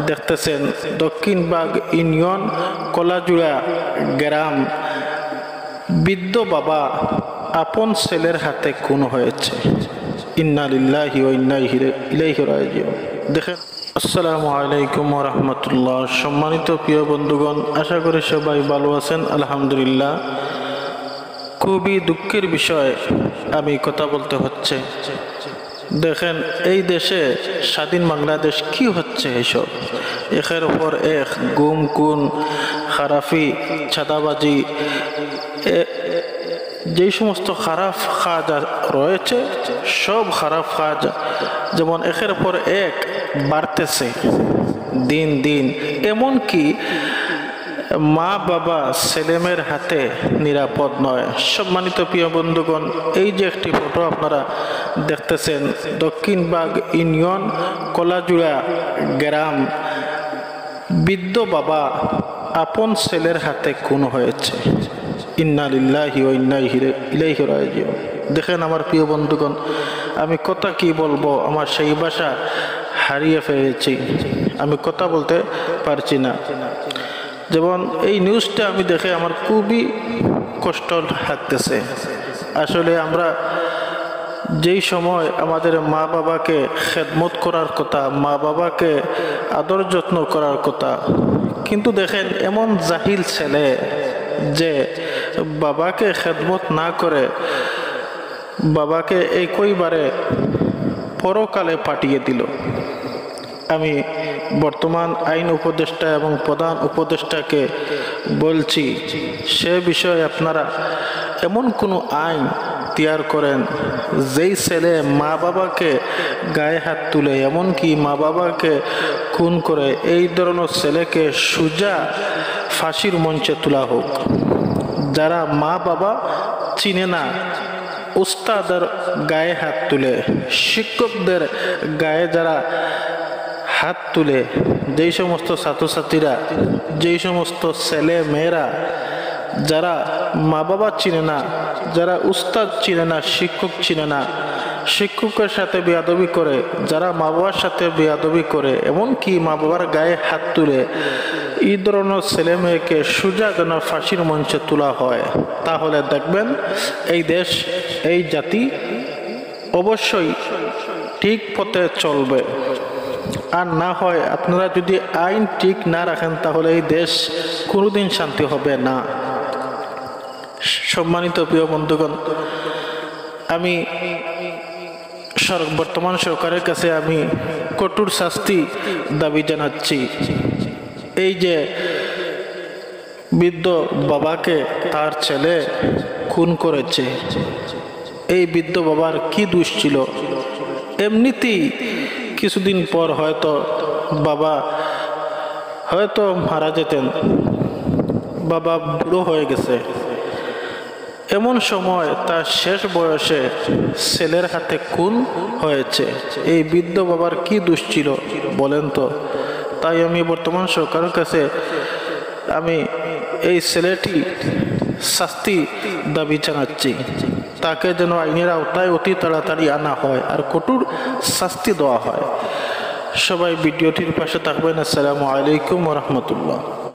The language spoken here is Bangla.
দেখতেছেন দক্ষিণবাগ ইউনিয়ন কলাজুড়া গ্রাম, বৃদ্ধ বাবা আপন ছেলের হাতে খুন হয়েছে। ইন্না লিল্লাহি ওয়া ইন্না ইলাইহি রাজিউন। দেখেন, আসসালামু আলাইকুম ওয়া রাহমাতুল্লাহ। সম্মানিত প্রিয় বন্ধুগণ, আশা করি সবাই ভালো আছেন, আলহামদুলিল্লাহ। খুবই দুঃখের বিষয় আমি কথা বলতে হচ্ছে। দেখেন, এই দেশে স্বাধীন বাংলাদেশ কি হচ্ছে, এইসব একের ওপর এক গুম খুন খারাপি চাঁদাবাজি, যেই সমস্ত খারাপ কাজ রয়েছে সব খারাপ কাজ যেমন একের পর এক বাড়তেছে দিন দিন। এমনকি মা বাবা ছেলেমেয়ের হাতে নিরাপদ নয়। সম্মানিত প্রিয় বন্ধুগণ, এই যে একটি ফটো আপনারা দেখতেছেন, দক্ষিণবাগ ইউনিয়ন কলাজুড়া গ্রাম, বৃদ্ধ বাবা আপন ছেলের হাতে খুন হয়েছে। ইন্না লিল্লাহি ওয়া ইন্না ইলাইহি রাজিউন। দেখেন আমার প্রিয় বন্ধুগণ, আমি কথা কি বলবো, আমার সেই ভাষা হারিয়ে ফেলেছি, আমি কথা বলতে পারছি না। যেমন এই নিউজটা আমি দেখে আমার খুবই কষ্ট লাগতেছে। আসলে আমরা যেই সময় আমাদের মা বাবাকে খেদমত করার কথা, মা বাবাকে আদর যত্ন করার কথা, কিন্তু দেখেন এমন জাহিল ছেলে যে বাবাকে খেদমত না করে বাবাকে একইবারে পরকালে পাঠিয়ে দিল। আমি বর্তমান আইন উপদেষ্টা এবং প্রধান উপদেষ্টাকে বলছি, সে বিষয়ে আপনারা এমন কোনো আইন তৈয়ার করেন যেই ছেলে মা বাবাকে গায়ে হাত তুলে, এমনকি মা বাবাকে খুন করে, এই ধরনের ছেলেকে সোজা ফাঁসির মঞ্চে তোলা হোক। যারা মা বাবা চিনে না, উস্তাদের গায়ে হাত তুলে, শিক্ষকদের গায়ে যারা হাত তুলে, যেই সমস্ত ছাত্রছাত্রীরা, যেই সমস্ত ছেলে মেয়েরা যারা মা বাবা চিনে না, যারা উস্তাদ চিনে না, শিক্ষক চিনে না, শিক্ষকের সাথে বেয়াদবি করে, যারা মা বাবার সাথে বেয়াদবি করে, এমনকি মা বাবার গায়ে হাত তুলে, এই ধরনের ছেলে মেয়েকে সোজা যেন ফাঁসির মঞ্চে তোলা হয়, তাহলে দেখবেন এই দেশ, এই জাতি অবশ্যই ঠিক পথে চলবে। আর না হয় আপনারা যদি আইন ঠিক না রাখেন, তাহলে এই দেশ কোনোদিন শান্তি হবে না। সম্মানিত প্রিয় বন্ধুগণ, আমি বর্তমান সরকারের কাছে আমি কঠোর শাস্তি দাবি জানাচ্ছি। এই যে বৃদ্ধ বাবাকে তার ছেলে খুন করেছে, এই বৃদ্ধ বাবার কি দোষ ছিল? এমনিতেই কিছুদিন পর হয়তো বাবা মারা যেতেন, বাবা বুড়ো হয়ে গেছে, এমন সময় তার শেষ বয়সে ছেলের হাতে খুন হয়েছে। এই বৃদ্ধ বাবার কি দোষ ছিল বলেন তো? তাই আমি বর্তমান সরকারের কাছে আমি এই ছেলেটি শাস্তি দাবি জানাচ্ছি, তাকে যেন আইনের আওতায় অতি তাড়াতাড়ি আনা হয় আর কঠোর শাস্তি দেওয়া হয়। সবাই ভিডিওটির পাশে থাকবেন। আসসালামু আলাইকুম ওয়া রাহমাতুল্লাহ।